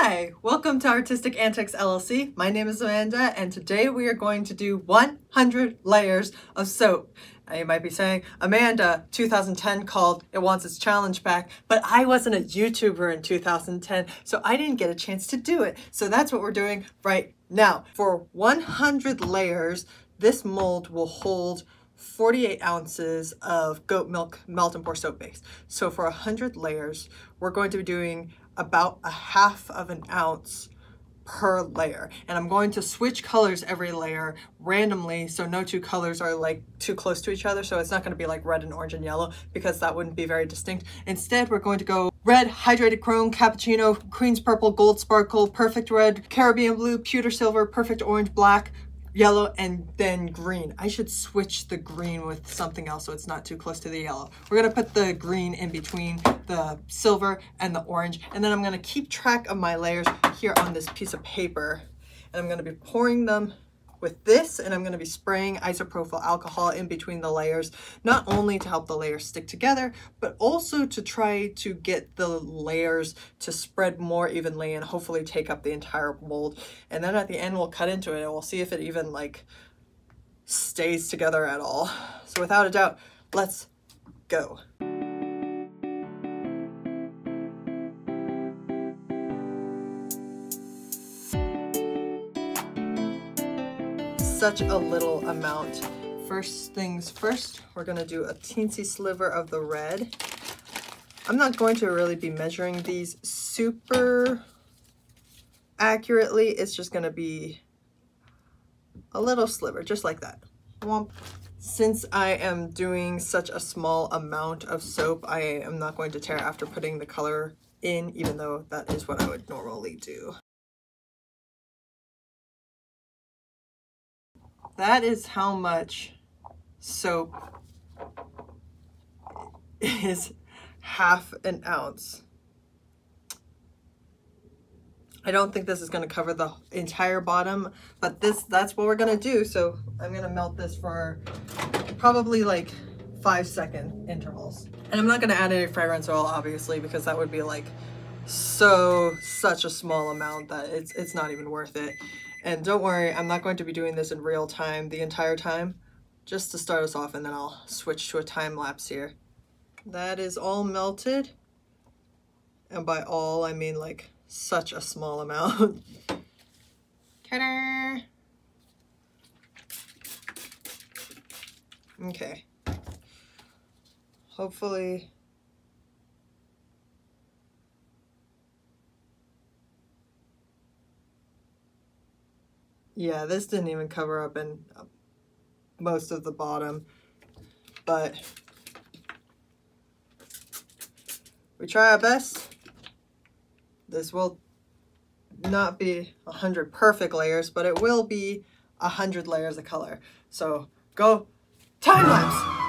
Hi, welcome to Artistic Antics LLC. My name is Amanda and today we are going to do 100 layers of soap. Now you might be saying, Amanda, 2010 called, it wants its challenge back, but I wasn't a YouTuber in 2010, so I didn't get a chance to do it. So that's what we're doing right now. For 100 layers, this mold will hold 48 ounces of goat milk melt and pour soap base. So for 100 layers, we're going to be doing about a half of an ounce per layer. And I'm going to switch colors every layer randomly, so no two colors are like too close to each other. So it's not going to be like red and orange and yellow because that wouldn't be very distinct. Instead, we're going to go red, hydrated chrome, cappuccino, queen's purple, gold sparkle, perfect red, Caribbean blue, pewter silver, perfect orange, black, yellow, and then green. I should switch the green with something else so it's not too close to the yellow. We're gonna put the green in between the silver and the orange, and then I'm gonna keep track of my layers here on this piece of paper. And I'm gonna be pouring them with this, and I'm gonna be spraying isopropyl alcohol in between the layers, not only to help the layers stick together, but also to try to get the layers to spread more evenly and hopefully take up the entire mold. And then at the end, we'll cut into it and we'll see if it even like stays together at all. So without a doubt, let's go. Such a little amount. First things first, we're gonna do a teensy sliver of the red. I'm not going to really be measuring these super accurately. It's just gonna be a little sliver, just like that. Since I am doing such a small amount of soap, I am not going to tear after putting the color in, even though that is what I would normally do. That is how much soap is half an ounce. I don't think this is going to cover the entire bottom, but that's what we're going to do. So I'm going to melt this for probably like 5-second intervals. And I'm not going to add any fragrance oil, obviously, because that would be like such a small amount that it's not even worth it. And don't worry, I'm not going to be doing this in real time the entire time, just to start us off, and then I'll switch to a time lapse here. That is all melted. And by all, I mean like such a small amount. Ta-da! Okay. Hopefully yeah, this didn't even cover up in most of the bottom, but we try our best. This will not be 100 perfect layers, but it will be 100 layers of color. So go time lapse.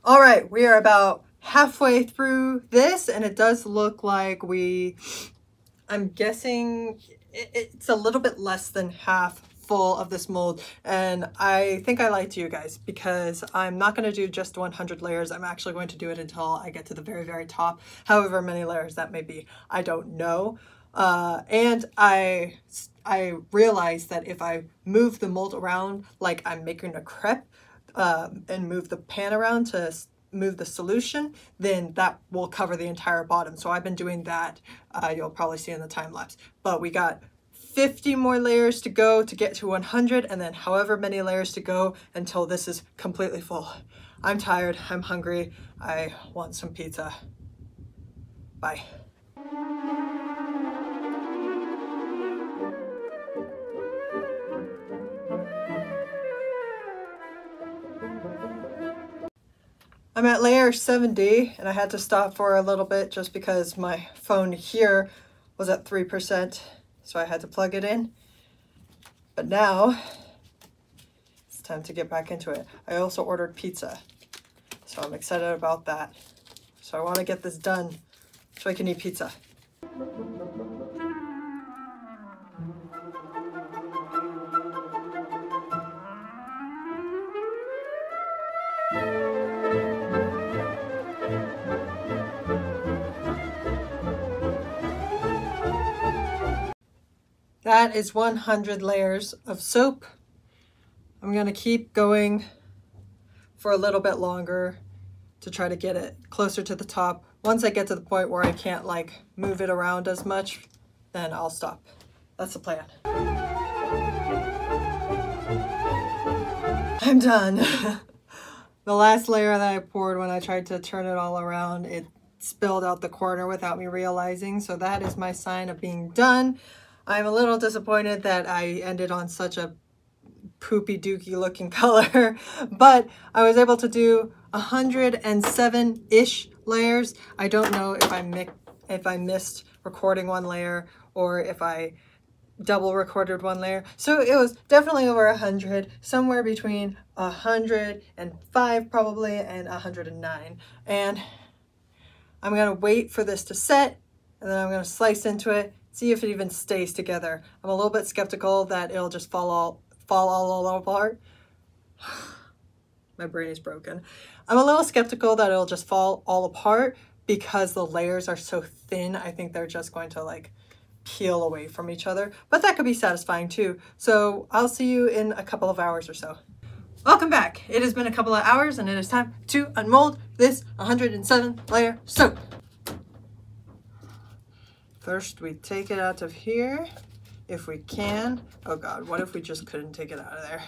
All right, we are about halfway through this, and it does look like I'm guessing it's a little bit less than half full of this mold. And I think I lied to you guys because I'm not going to do just 100 layers. I'm actually going to do it until I get to the very, very top. However many layers that may be, I don't know. And I realized that if I move the mold around like I'm making a crepe, and move the pan around to move the solution, then that will cover the entire bottom. So I've been doing that. You'll probably see in the time lapse. But we got 50 more layers to go to get to 100, and then however many layers to go until this is completely full. I'm tired. I'm hungry. I want some pizza. Bye. I'm at layer 70 and I had to stop for a little bit just because my phone here was at 3%, so I had to plug it in. But now time to get back into it. I also ordered pizza, so I'm excited about that. So I want to get this done so I can eat pizza. That is 100 layers of soap. I'm going to keep going for a little bit longer to try to get it closer to the top. Once I get to the point where I can't like move it around as much, then I'll stop. That's the plan. I'm done. The last layer that I poured, when I tried to turn it all around, it spilled out the corner without me realizing. So that is my sign of being done. I'm a little disappointed that I ended on such a poopy dookie looking color, but I was able to do 107-ish layers. I don't know if I missed recording one layer or if I double recorded one layer. So it was definitely over 100, somewhere between 105 probably and 109. And I'm gonna wait for this to set, and then I'm gonna slice into it, see if it even stays together. I'm a little bit skeptical that it'll just fall all apart. My brain is broken. I'm a little skeptical that it'll just fall all apart because the layers are so thin. I think they're just going to like peel away from each other, but that could be satisfying too. So I'll see you in a couple of hours or so. Welcome back. It has been a couple of hours and it is time to unmold this 107 layer soap. First, we take it out of here, if we can. Oh God, what if we just couldn't take it out of there?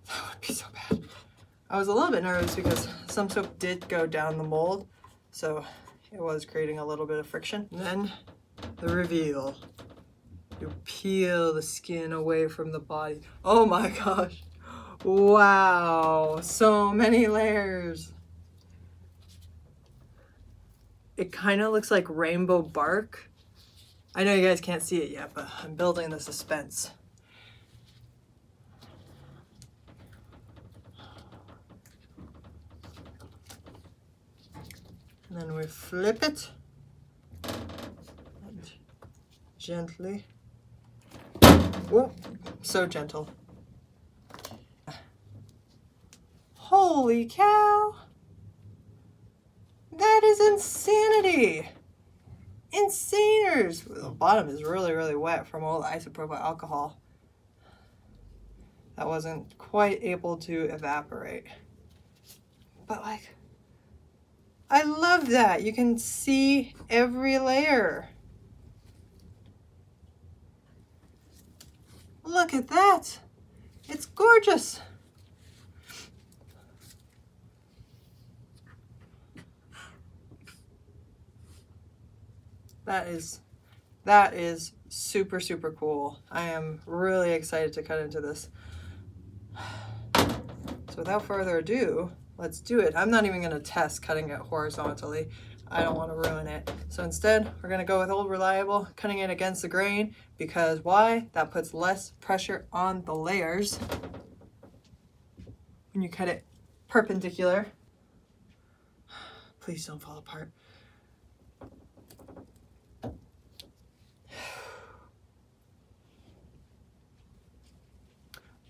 That would be so bad. I was a little bit nervous because some soap did go down the mold, so it was creating a little bit of friction. And then the reveal. You peel the skin away from the body. Oh my gosh. Wow, so many layers. It kind of looks like rainbow bark. I know you guys can't see it yet, but I'm building the suspense. And then we flip it and gently. Oh, so gentle. Holy cow! That is insanity! Insaners! The bottom is really wet from all the isopropyl alcohol. That wasn't quite able to evaporate. But like, I love that. You can see every layer. Look at that. It's gorgeous. That is super cool. I am really excited to cut into this. So without further ado, let's do it. I'm not even going to test cutting it horizontally. I don't want to ruin it. So instead, we're going to go with old reliable, cutting it against the grain, because why? That puts less pressure on the layers when you cut it perpendicular. Please don't fall apart.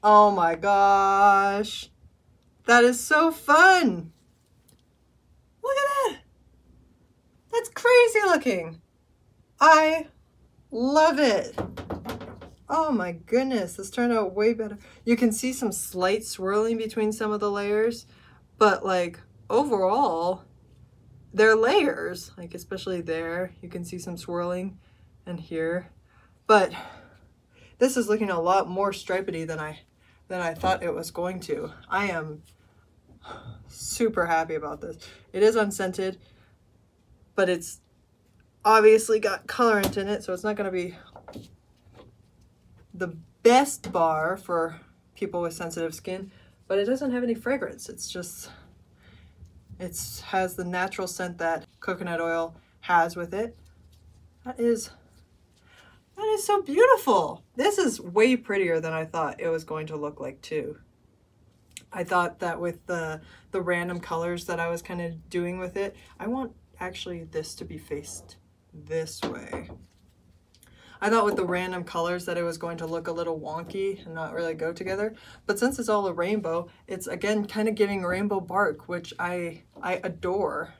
Oh my gosh. That is so fun. Look at that. That's crazy looking. I love it. Oh my goodness, this turned out way better. You can see some slight swirling between some of the layers, but like overall, they're layers, like especially there, you can see some swirling and here, but this is looking a lot more stripedy than I thought it was going to. I am super happy about this. It is unscented, but it's obviously got colorant in it, so it's not going to be the best bar for people with sensitive skin, but it doesn't have any fragrance. It's just, it has the natural scent that coconut oil has with it. That is so beautiful. This is way prettier than I thought it was going to look like too. I thought that with the random colors that I was kind of doing with it, I want actually this to be faced this way. I thought with the random colors that it was going to look a little wonky and not really go together, but since it's all a rainbow, it's again kind of giving rainbow bark, which I adore.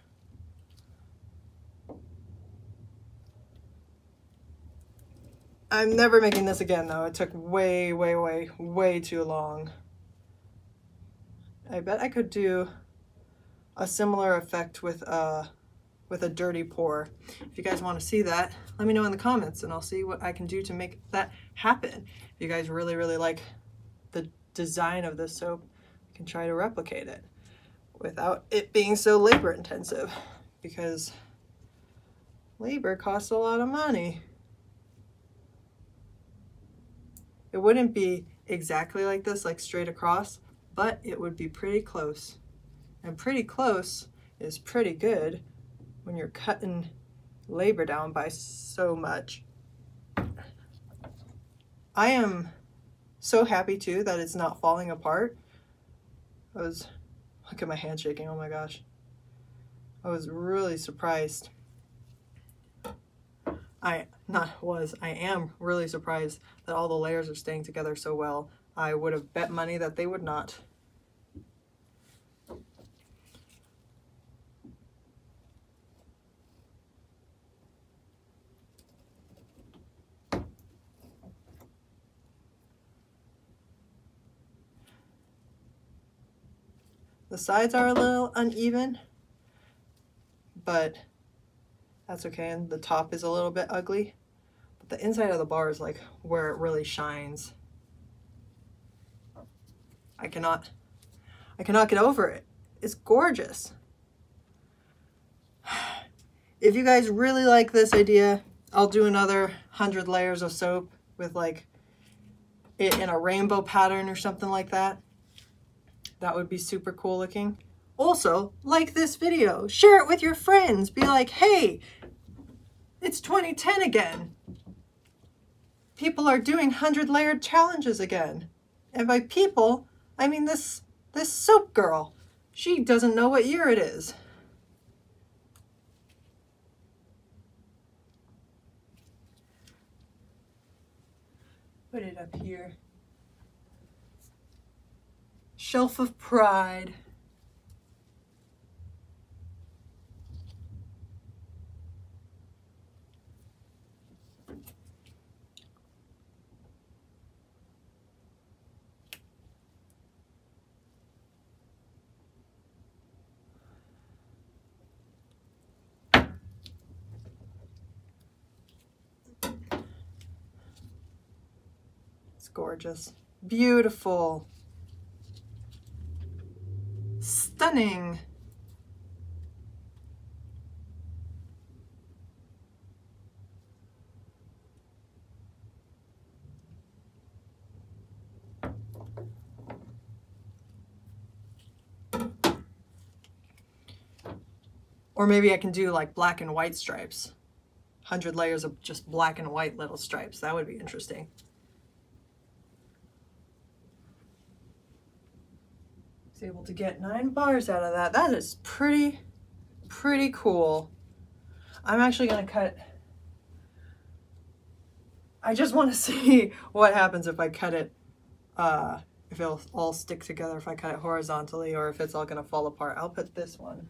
I'm never making this again though. It took way, way, way, way too long. I bet I could do a similar effect with a dirty pour. If you guys want to see that, let me know in the comments and I'll see what I can do to make that happen. If you guys really, really like the design of this soap, you can try to replicate it without it being so labor intensive, because labor costs a lot of money. It wouldn't be exactly like this, like straight across, but it would be pretty close. And pretty close is pretty good when you're cutting labor down by so much. I am so happy too that it's not falling apart. Look at my hand shaking, oh my gosh. I was really surprised. I am really surprised that all the layers are staying together so well. I would have bet money that they would not. The sides are a little uneven, but that's okay, and the top is a little bit ugly. But the inside of the bar is like where it really shines. I cannot get over it. It's gorgeous. If you guys really like this idea, I'll do another 100 layers of soap with like it in a rainbow pattern or something like that. That would be super cool looking. Also, like this video, share it with your friends. Be like, hey, it's 2010 again. People are doing 100 layered challenges again. And by people, I mean this soap girl. She doesn't know what year it is. Put it up here. Shelf of Pride. It's gorgeous. Beautiful. Stunning. Or maybe I can do like black and white stripes. 100 layers of just black and white little stripes. That would be interesting. I was able to get 9 bars out of that. That is pretty cool. I'm actually gonna cut. I just want to see what happens if I cut it, if it'll all stick together, if I cut it horizontally, or if it's all gonna fall apart. I'll put this one.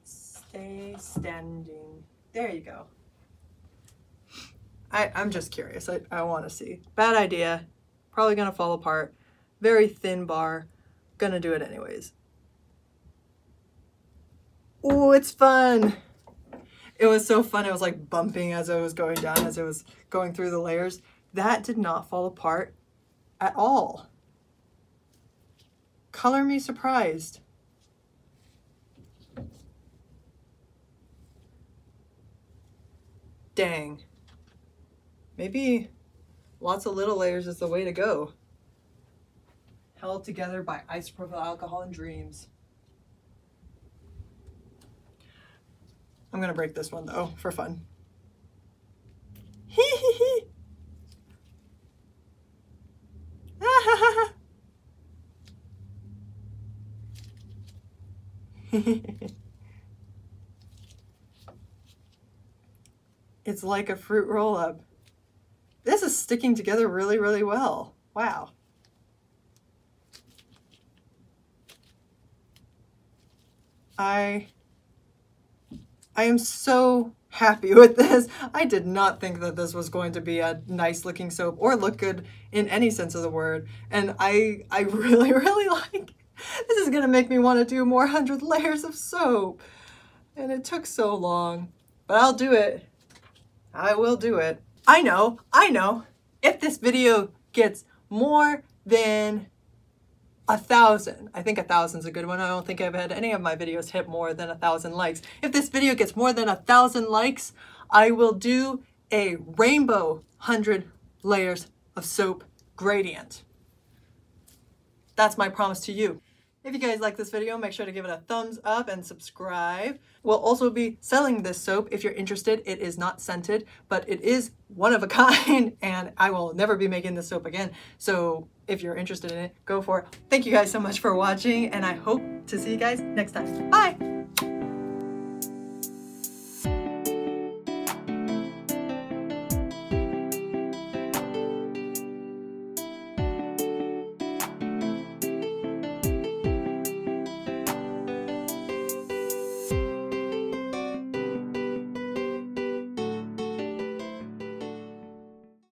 Stay standing. There you go. I'm just curious. I want to see. Bad idea. Probably gonna fall apart. Very thin bar. Gonna do it anyways. Oh, it's fun. It was so fun. It was like bumping as I was going down, as it was going through the layers. That did not fall apart at all. Color me surprised. Dang. Maybe lots of little layers is the way to go. Held together by isopropyl alcohol and dreams. I'm gonna break this one though, for fun. Hee hee hee. It's like a fruit roll-up. This is sticking together really, really well. Wow. I am so happy with this. I did not think that this was going to be a nice looking soap or look good in any sense of the word. And I really, really like, this is gonna make me want to do more 100 layers of soap. And it took so long, but I'll do it. I will do it. I know. If this video gets more than 1,000, I think 1,000 is a good one. I don't think I've had any of my videos hit more than 1,000 likes. If this video gets more than 1,000 likes, I will do a rainbow 100 layers of soap gradient. That's my promise to you. If you guys like this video, make sure to give it a thumbs up and subscribe. We'll also be selling this soap if you're interested. It is not scented, but it is one of a kind, and I will never be making this soap again. So if you're interested in it, go for it. Thank you guys so much for watching, and I hope to see you guys next time. Bye!